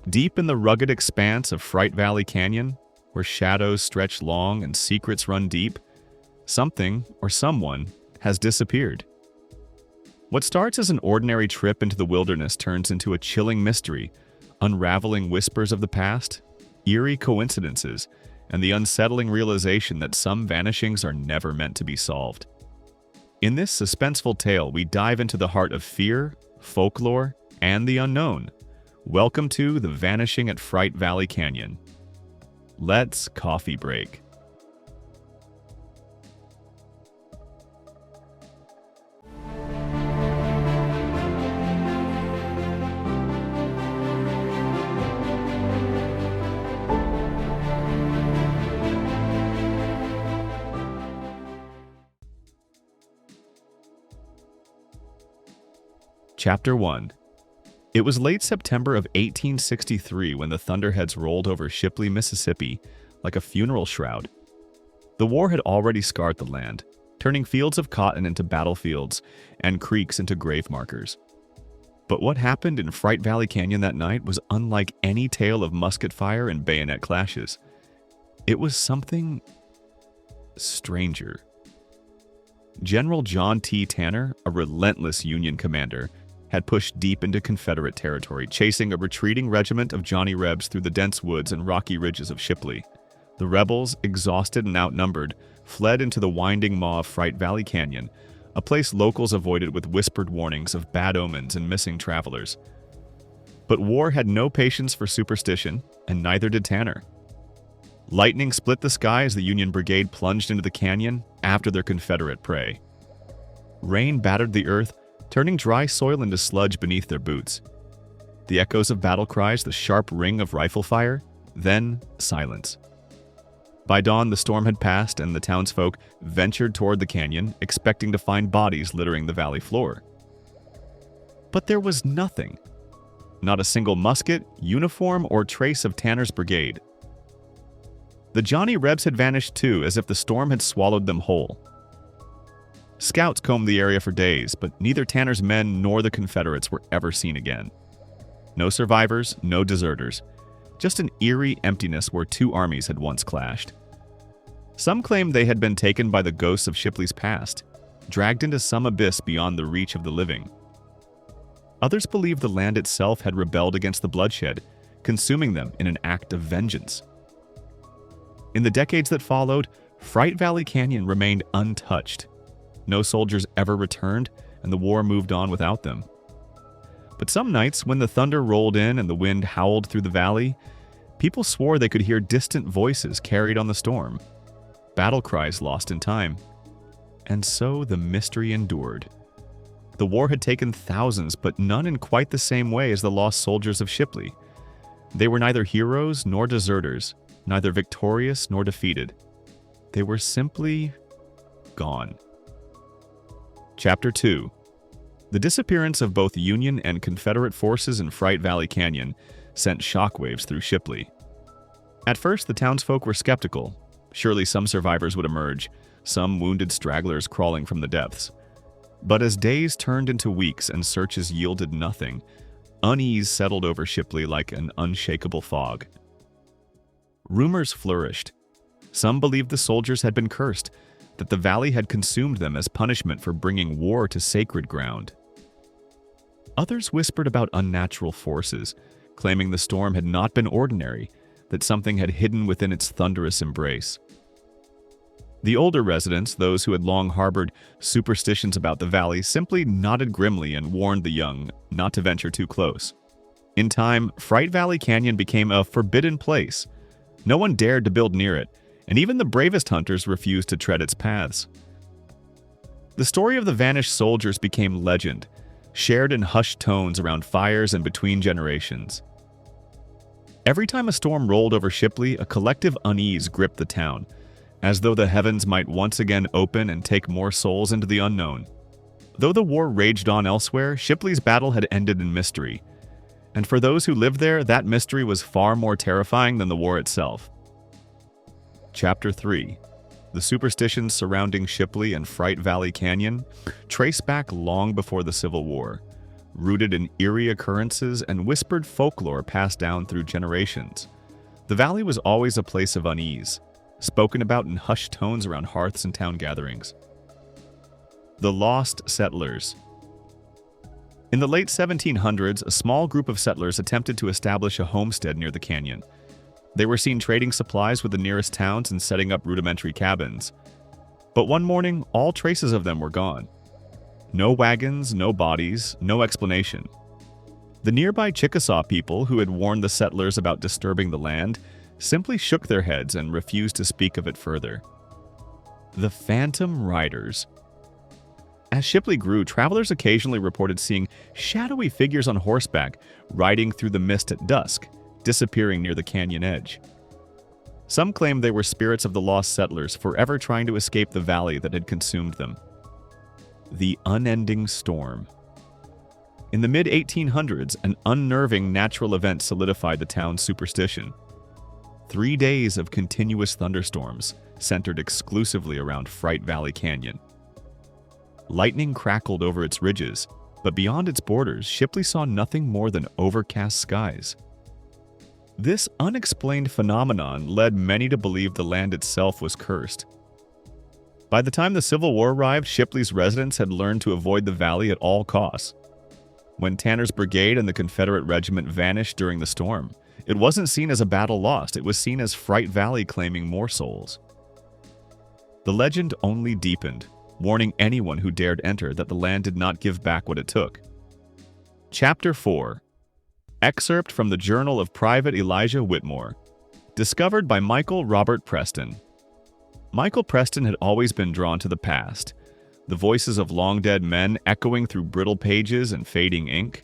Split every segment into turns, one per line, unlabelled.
Deep in the rugged expanse of Fright Valley Canyon, where shadows stretch long and secrets run deep, something or someone has disappeared. What starts as an ordinary trip into the wilderness turns into a chilling mystery, unraveling whispers of the past, eerie coincidences, and the unsettling realization that some vanishings are never meant to be solved. In this suspenseful tale, we dive into the heart of fear, folklore, and the unknown. Welcome to The Vanishing at Fright Valley Canyon. Let's coffee break. Chapter 1. It was late September of 1863 when the Thunderheads rolled over Shipley, Mississippi, like a funeral shroud. The war had already scarred the land, turning fields of cotton into battlefields and creeks into grave markers. But what happened in Fright Valley Canyon that night was unlike any tale of musket fire and bayonet clashes. It was something stranger. General John T. Tanner, a relentless Union commander, had pushed deep into Confederate territory, chasing a retreating regiment of Johnny Rebs through the dense woods and rocky ridges of Shipley. The rebels, exhausted and outnumbered, fled into the winding maw of Fright Valley Canyon, a place locals avoided with whispered warnings of bad omens and missing travelers. But war had no patience for superstition, and neither did Tanner. Lightning split the sky as the Union Brigade plunged into the canyon after their Confederate prey. Rain battered the earth, turning dry soil into sludge beneath their boots. The echoes of battle cries, the sharp ring of rifle fire, then silence. By dawn, the storm had passed, and the townsfolk ventured toward the canyon, expecting to find bodies littering the valley floor. But there was nothing. Not a single musket, uniform, or trace of Tanner's brigade. The Johnny Rebs had vanished too, as if the storm had swallowed them whole. Scouts combed the area for days, but neither Tanner's men nor the Confederates were ever seen again. No survivors, no deserters. Just an eerie emptiness where two armies had once clashed. Some claimed they had been taken by the ghosts of Shipley's past, dragged into some abyss beyond the reach of the living. Others believed the land itself had rebelled against the bloodshed, consuming them in an act of vengeance. In the decades that followed, Fright Valley Canyon remained untouched. No soldiers ever returned, and the war moved on without them. But some nights, when the thunder rolled in and the wind howled through the valley, people swore they could hear distant voices carried on the storm, battle cries lost in time. And so the mystery endured. The war had taken thousands, but none in quite the same way as the lost soldiers of Shipley. They were neither heroes nor deserters, neither victorious nor defeated. They were simply gone. Chapter 2. The disappearance of both Union and Confederate forces in Fright Valley Canyon sent shockwaves through Shipley. At first, the townsfolk were skeptical. Surely some survivors would emerge, some wounded stragglers crawling from the depths. But as days turned into weeks and searches yielded nothing, unease settled over Shipley like an unshakable fog. Rumors flourished. Some believed the soldiers had been cursed, that the valley had consumed them as punishment for bringing war to sacred ground. Others whispered about unnatural forces, claiming the storm had not been ordinary, that something had hidden within its thunderous embrace. The older residents, those who had long harbored superstitions about the valley, simply nodded grimly and warned the young not to venture too close. In time, Fright Valley Canyon became a forbidden place. No one dared to build near it, and even the bravest hunters refused to tread its paths. The story of the vanished soldiers became legend, shared in hushed tones around fires and between generations. Every time a storm rolled over Shipley, a collective unease gripped the town, as though the heavens might once again open and take more souls into the unknown. Though the war raged on elsewhere, Shipley's battle had ended in mystery, and for those who lived there, that mystery was far more terrifying than the war itself. Chapter 3. The superstitions surrounding Shipley and Fright Valley Canyon trace back long before the Civil War, rooted in eerie occurrences and whispered folklore passed down through generations. The valley was always a place of unease, spoken about in hushed tones around hearths and town gatherings. The Lost Settlers. In the late 1700s, a small group of settlers attempted to establish a homestead near the canyon. They were seen trading supplies with the nearest towns and setting up rudimentary cabins. But one morning, all traces of them were gone. No wagons, no bodies, no explanation. The nearby Chickasaw people, who had warned the settlers about disturbing the land, simply shook their heads and refused to speak of it further. The Phantom Riders. As Shipley grew, travelers occasionally reported seeing shadowy figures on horseback riding through the mist at dusk, disappearing near the canyon edge. Some claimed they were spirits of the lost settlers forever trying to escape the valley that had consumed them. The Unending Storm. In the mid-1800s, an unnerving natural event solidified the town's superstition. 3 days of continuous thunderstorms centered exclusively around Fright Valley Canyon. Lightning crackled over its ridges, but beyond its borders, Shipley saw nothing more than overcast skies. This unexplained phenomenon led many to believe the land itself was cursed. By the time the Civil War arrived, Shipley's residents had learned to avoid the valley at all costs. When Tanner's brigade and the Confederate regiment vanished during the storm, it wasn't seen as a battle lost, it was seen as Fright Valley claiming more souls. The legend only deepened, warning anyone who dared enter that the land did not give back what it took. Chapter 4. Excerpt from the Journal of Private Elijah Whitmore. Discovered by Michael Robert Preston. Michael Preston had always been drawn to the past, the voices of long-dead men echoing through brittle pages and fading ink.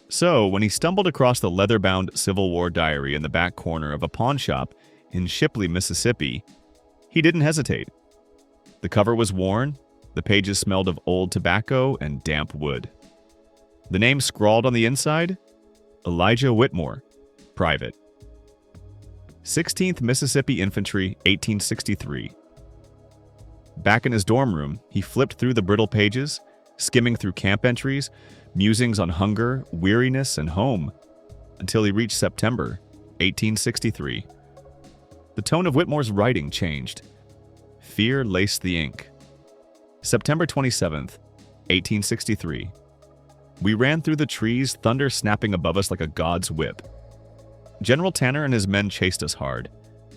So, when he stumbled across the leather-bound Civil War diary in the back corner of a pawn shop in Shipley, Mississippi, he didn't hesitate. The cover was worn, the pages smelled of old tobacco and damp wood. The name scrawled on the inside? Elijah Whitmore, Private. 16th Mississippi Infantry, 1863. Back in his dorm room, he flipped through the brittle pages, skimming through camp entries, musings on hunger, weariness, and home, until he reached September, 1863. The tone of Whitmore's writing changed. Fear laced the ink. September 27th, 1863. We ran through the trees, thunder snapping above us like a god's whip. General Tanner and his men chased us hard.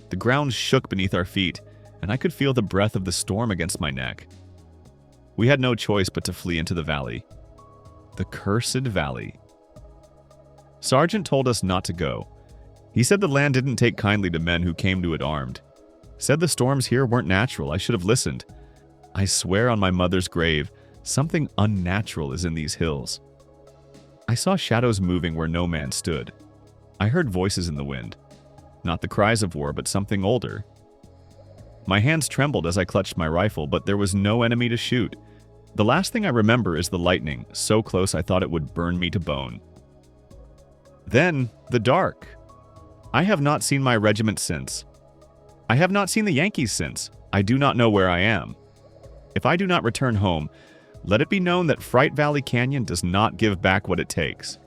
The ground shook beneath our feet, and I could feel the breath of the storm against my neck. We had no choice but to flee into the valley. The cursed valley. Sergeant told us not to go. He said the land didn't take kindly to men who came to it armed. Said the storms here weren't natural. I should have listened. I swear on my mother's grave, something unnatural is in these hills. I saw shadows moving where no man stood. I heard voices in the wind. Not the cries of war, but something older. My hands trembled as I clutched my rifle, but there was no enemy to shoot. The last thing I remember is the lightning, so close I thought it would burn me to bone. Then, the dark. I have not seen my regiment since. I have not seen the Yankees since. I do not know where I am. If I do not return home, let it be known that Fright Valley Canyon does not give back what it takes.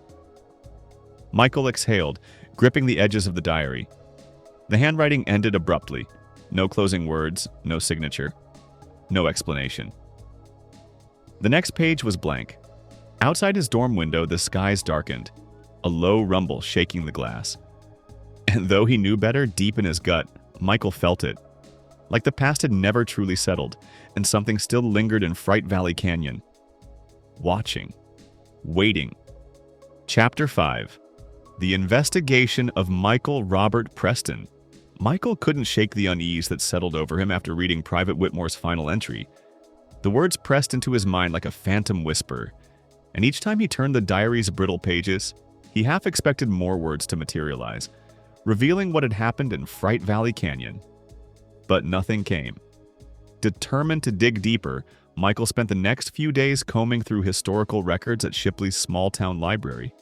Michael exhaled, gripping the edges of the diary. The handwriting ended abruptly. No closing words, no signature, no explanation. The next page was blank. Outside his dorm window, the skies darkened, a low rumble shaking the glass. And though he knew better, deep in his gut, Michael felt it. Like the past had never truly settled, and something still lingered in Fright Valley Canyon. Watching. Waiting. Chapter 5. The Investigation of Michael Robert Preston. Michael couldn't shake the unease that settled over him after reading Private Whitmore's final entry. The words pressed into his mind like a phantom whisper, and each time he turned the diary's brittle pages, he half expected more words to materialize, revealing what had happened in Fright Valley Canyon. But nothing came. Determined to dig deeper, Michael spent the next few days combing through historical records at Shipley's small-town library.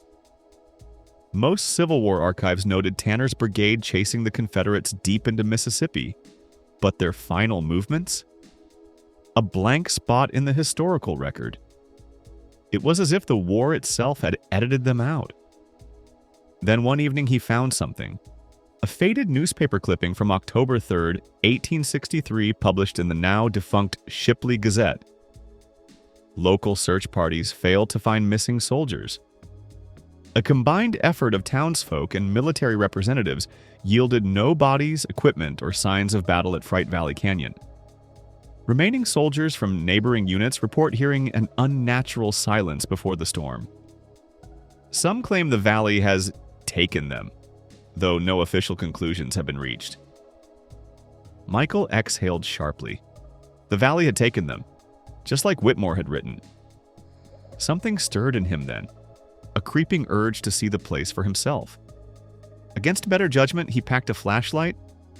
Most Civil War archives noted Tanner's brigade chasing the Confederates deep into Mississippi, but their final movements? A blank spot in the historical record. It was as if the war itself had edited them out. Then one evening he found something. A faded newspaper clipping from October 3rd, 1863, published in the now-defunct Shipley Gazette. Local search parties failed to find missing soldiers. A combined effort of townsfolk and military representatives yielded no bodies, equipment, or signs of battle at Fright Valley Canyon. Remaining soldiers from neighboring units report hearing an unnatural silence before the storm. Some claim the valley has taken them, though no official conclusions have been reached. Michael exhaled sharply. The valley had taken them, just like Whitmore had written. Something stirred in him then, a creeping urge to see the place for himself. Against better judgment, he packed a flashlight,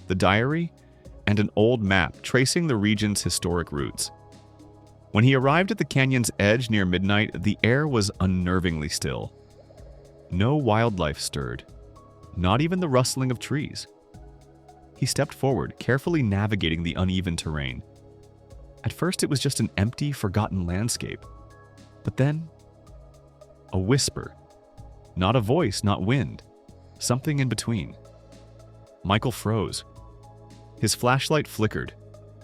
the diary, and an old map tracing the region's historic routes. When he arrived at the canyon's edge near midnight, the air was unnervingly still. No wildlife stirred, not even the rustling of trees. He stepped forward, carefully navigating the uneven terrain. At first, it was just an empty, forgotten landscape. But then, a whisper. Not a voice, not wind. Something in between. Michael froze. His flashlight flickered.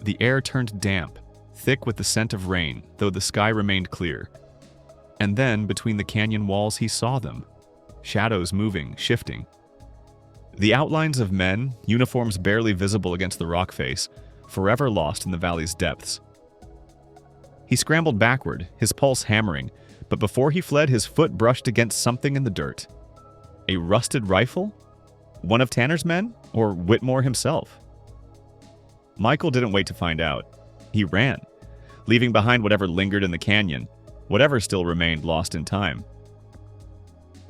The air turned damp, thick with the scent of rain, though the sky remained clear. And then, between the canyon walls, he saw them. Shadows moving, shifting. The outlines of men, uniforms barely visible against the rock face, forever lost in the valley's depths. He scrambled backward, his pulse hammering, but before he fled, his foot brushed against something in the dirt. A rusted rifle? One of Tanner's men? Or Whitmore himself? Michael didn't wait to find out. He ran, leaving behind whatever lingered in the canyon, whatever still remained lost in time.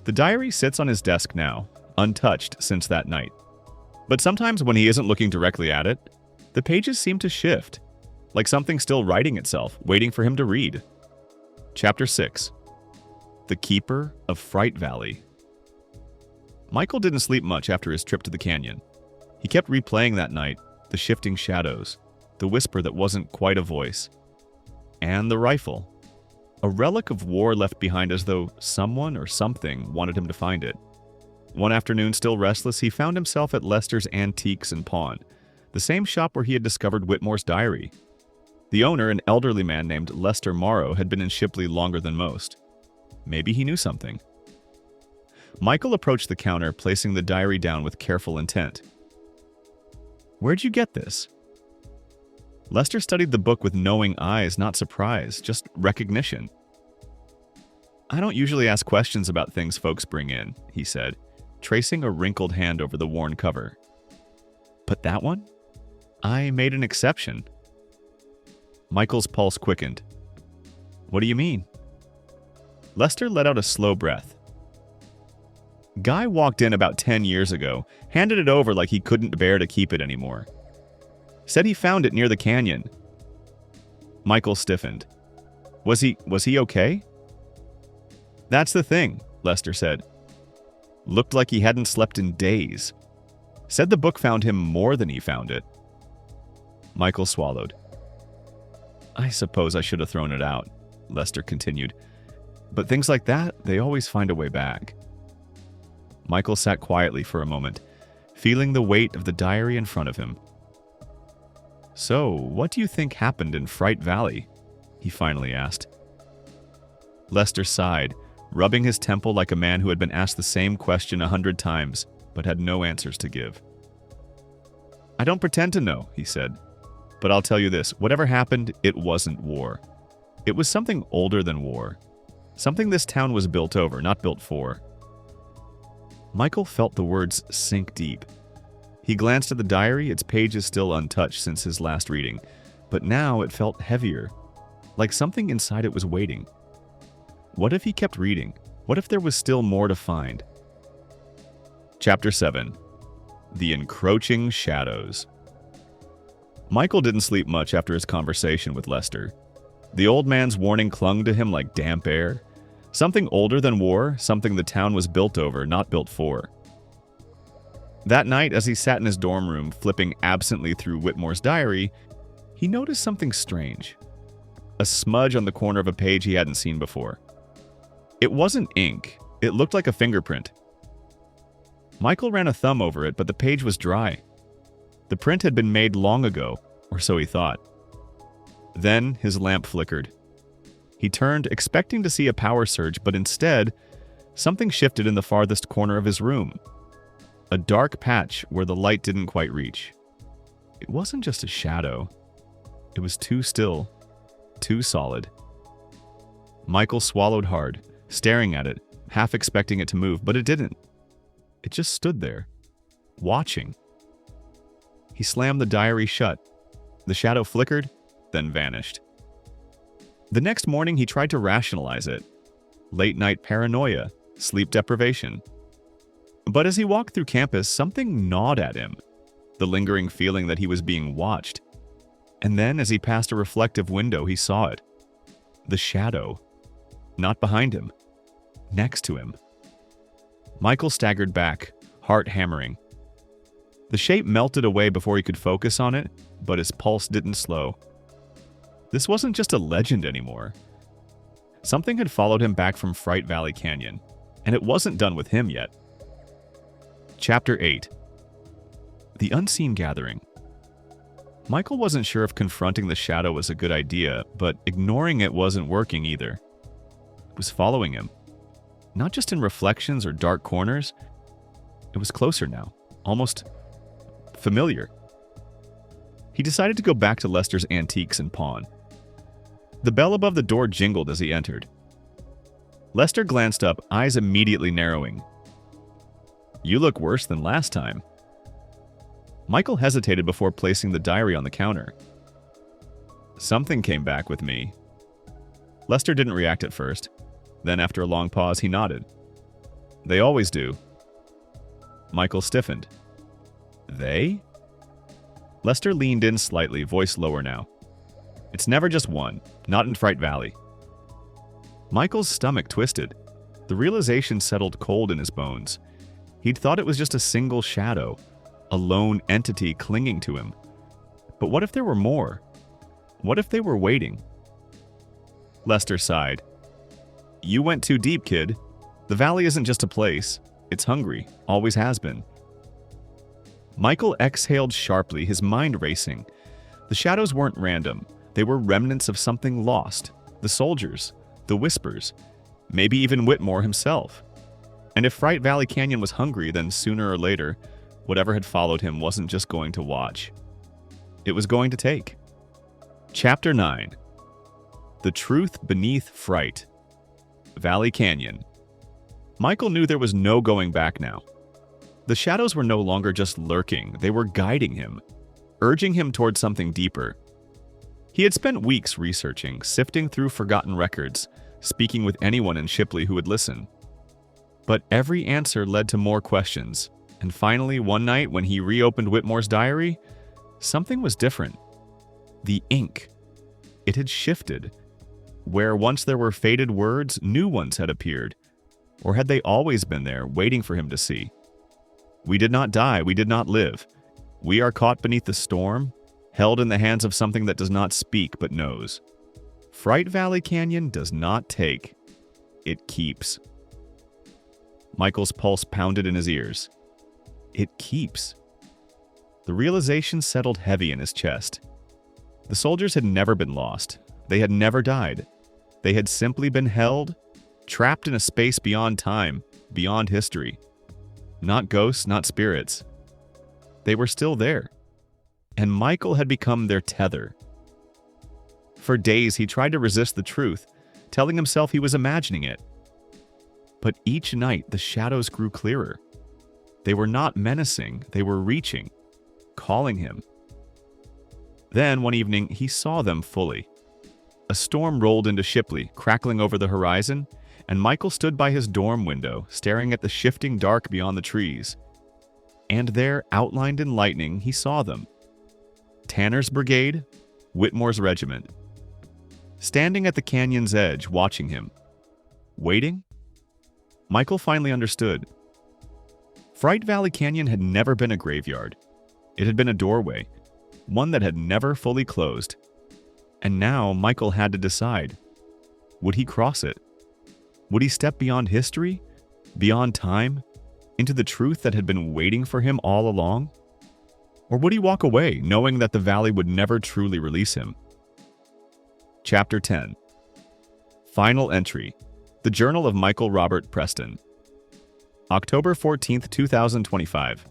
The diary sits on his desk now, untouched since that night. But sometimes when he isn't looking directly at it, the pages seem to shift, like something still writing itself, waiting for him to read. Chapter 6. The Keeper of Fright Valley. Michael didn't sleep much after his trip to the canyon. He kept replaying that night, the shifting shadows, the whisper that wasn't quite a voice, and the rifle. A relic of war left behind as though someone or something wanted him to find it. One afternoon, still restless, he found himself at Lester's Antiques and Pawn, the same shop where he had discovered Whitmore's diary. The owner, an elderly man named Lester Morrow, had been in Shipley longer than most. Maybe he knew something. Michael approached the counter, placing the diary down with careful intent. "Where'd you get this?" Lester studied the book with knowing eyes, not surprise, just recognition. "I don't usually ask questions about things folks bring in," he said, tracing a wrinkled hand over the worn cover. "But that one? I made an exception." Michael's pulse quickened. "What do you mean?" Lester let out a slow breath. "Guy walked in about 10 years ago, handed it over like he couldn't bear to keep it anymore. Said he found it near the canyon." Michael stiffened. Was he okay?" "That's the thing," Lester said. "Looked like he hadn't slept in days. Said the book found him more than he found it." Michael swallowed. "I suppose I should have thrown it out," Lester continued. "But things like that, they always find a way back." Michael sat quietly for a moment, feeling the weight of the diary in front of him. "So, what do you think happened in Fright Valley?" he finally asked. Lester sighed, rubbing his temple like a man who had been asked the same question 100 times, but had no answers to give. "I don't pretend to know," he said. "But I'll tell you this, whatever happened, it wasn't war. It was something older than war. Something this town was built over, not built for." Michael felt the words sink deep. He glanced at the diary, its pages still untouched since his last reading, but now it felt heavier, like something inside it was waiting. What if he kept reading? What if there was still more to find? Chapter 7. The Encroaching Shadows. Michael didn't sleep much after his conversation with Lester. The old man's warning clung to him like damp air. Something older than war, something the town was built over, not built for. That night, as he sat in his dorm room, flipping absently through Whitmore's diary, he noticed something strange. A smudge on the corner of a page he hadn't seen before. It wasn't ink. It looked like a fingerprint. Michael ran a thumb over it, but the page was dry. The print had been made long ago, or so he thought. Then his lamp flickered. He turned, expecting to see a power surge, but instead, something shifted in the farthest corner of his room. A dark patch where the light didn't quite reach. It wasn't just a shadow. It was too still, too solid. Michael swallowed hard, staring at it, half expecting it to move, but it didn't. It just stood there, watching. He slammed the diary shut. The shadow flickered, then vanished. The next morning, he tried to rationalize it. Late-night paranoia, sleep deprivation. But as he walked through campus, something gnawed at him, the lingering feeling that he was being watched. And then, as he passed a reflective window, he saw it. The shadow. Not behind him. Next to him. Michael staggered back, heart hammering. The shape melted away before he could focus on it, but his pulse didn't slow. This wasn't just a legend anymore. Something had followed him back from Fright Valley Canyon, and it wasn't done with him yet. Chapter 8. The Unseen Gathering. Michael wasn't sure if confronting the shadow was a good idea, but ignoring it wasn't working either. It was following him. Not just in reflections or dark corners. It was closer now, almost familiar. He decided to go back to Lester's Antiques and pawn. The bell above the door jingled as he entered. Lester glanced up, eyes immediately narrowing. "You look worse than last time." Michael hesitated before placing the diary on the counter. "Something came back with me." Lester didn't react at first. Then, after a long pause, he nodded. "They always do." Michael stiffened. "They?" Lester leaned in slightly, voice lower now. "It's never just one, not in Fright Valley." Michael's stomach twisted. The realization settled cold in his bones. He'd thought it was just a single shadow, a lone entity clinging to him. But what if there were more? What if they were waiting? Lester sighed. "You went too deep, kid. The valley isn't just a place. It's hungry, always has been." Michael exhaled sharply, his mind racing. The shadows weren't random. They were remnants of something lost. The soldiers, the whispers, maybe even Whitmore himself. And if Fright Valley Canyon was hungry, then sooner or later, whatever had followed him wasn't just going to watch. It was going to take. Chapter 9. The Truth Beneath Fright Valley Canyon. Michael knew there was no going back now. The shadows were no longer just lurking, they were guiding him, urging him toward something deeper. He had spent weeks researching, sifting through forgotten records, speaking with anyone in Shipley who would listen. But every answer led to more questions, and finally, one night when he reopened Whitmore's diary, something was different. The ink. It had shifted. Where once there were faded words, new ones had appeared. Or had they always been there, waiting for him to see? "We did not die, we did not live. We are caught beneath the storm, held in the hands of something that does not speak but knows. Fright Valley Canyon does not take. It keeps." Michael's pulse pounded in his ears. It keeps. The realization settled heavy in his chest. The soldiers had never been lost. They had never died. They had simply been held, trapped in a space beyond time, beyond history. Not ghosts, not spirits. They were still there. And Michael had become their tether. For days, he tried to resist the truth, telling himself he was imagining it. But each night, the shadows grew clearer. They were not menacing, they were reaching, calling him. Then, one evening, he saw them fully. A storm rolled into Shipley, crackling over the horizon, and Michael stood by his dorm window, staring at the shifting dark beyond the trees. And there, outlined in lightning, he saw them. Tanner's brigade, Whitmore's regiment. Standing at the canyon's edge, watching him. Waiting? Michael finally understood. Fright Valley Canyon had never been a graveyard. It had been a doorway, one that had never fully closed. And now Michael had to decide. Would he cross it? Would he step beyond history, beyond time, into the truth that had been waiting for him all along? Or would he walk away, knowing that the valley would never truly release him? Chapter 10. Final entry. The Journal of Michael Robert Preston. October 14, 2025.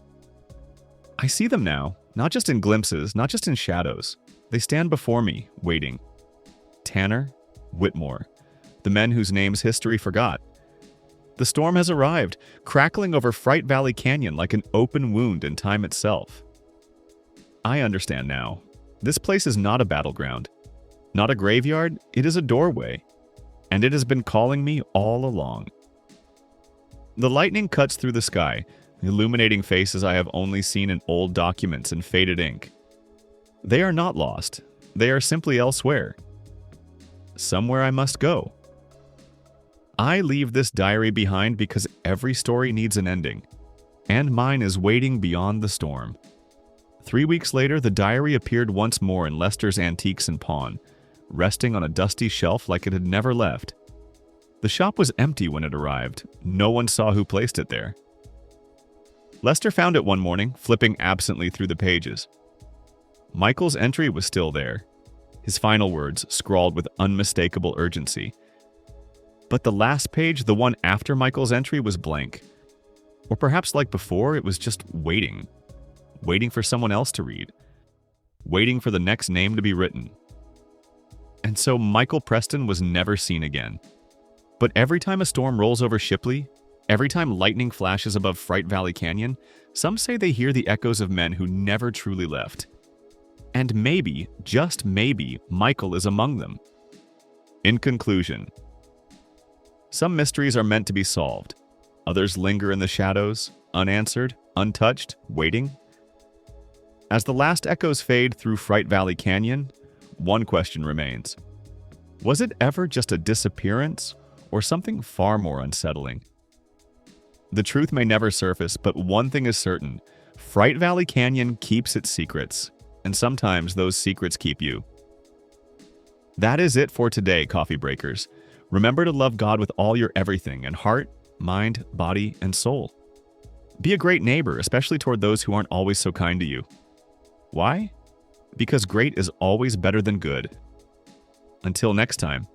I see them now, not just in glimpses, not just in shadows. They stand before me, waiting. Tanner, Whitmore, the men whose names history forgot. The storm has arrived, crackling over Fright Valley Canyon like an open wound in time itself. I understand now. This place is not a battleground. Not a graveyard, it is a doorway. And it has been calling me all along. The lightning cuts through the sky, illuminating faces I have only seen in old documents and faded ink. They are not lost. They are simply elsewhere. Somewhere I must go. I leave this diary behind because every story needs an ending, and mine is waiting beyond the storm. 3 weeks later, the diary appeared once more in Lester's Antiques and Pawn, resting on a dusty shelf like it had never left. The shop was empty when it arrived. No one saw who placed it there. Lester found it one morning, flipping absently through the pages. Michael's entry was still there, his final words scrawled with unmistakable urgency. But the last page, the one after Michael's entry, was blank. Or perhaps like before, it was just waiting. Waiting for someone else to read. Waiting for the next name to be written. And so Michael Preston was never seen again. But every time a storm rolls over Shipley, every time lightning flashes above Fright Valley Canyon, some say they hear the echoes of men who never truly left. And maybe, just maybe, Michael is among them. In conclusion, some mysteries are meant to be solved. Others linger in the shadows, unanswered, untouched, waiting. As the last echoes fade through Fright Valley Canyon, one question remains. Was it ever just a disappearance, or something far more unsettling? The truth may never surface, but one thing is certain. Fright Valley Canyon keeps its secrets, and sometimes those secrets keep you. That is it for today, Coffee Breakers. Remember to love God with all your everything and heart, mind, body, and soul. Be a great neighbor, especially toward those who aren't always so kind to you. Why? Because great is always better than good. Until next time.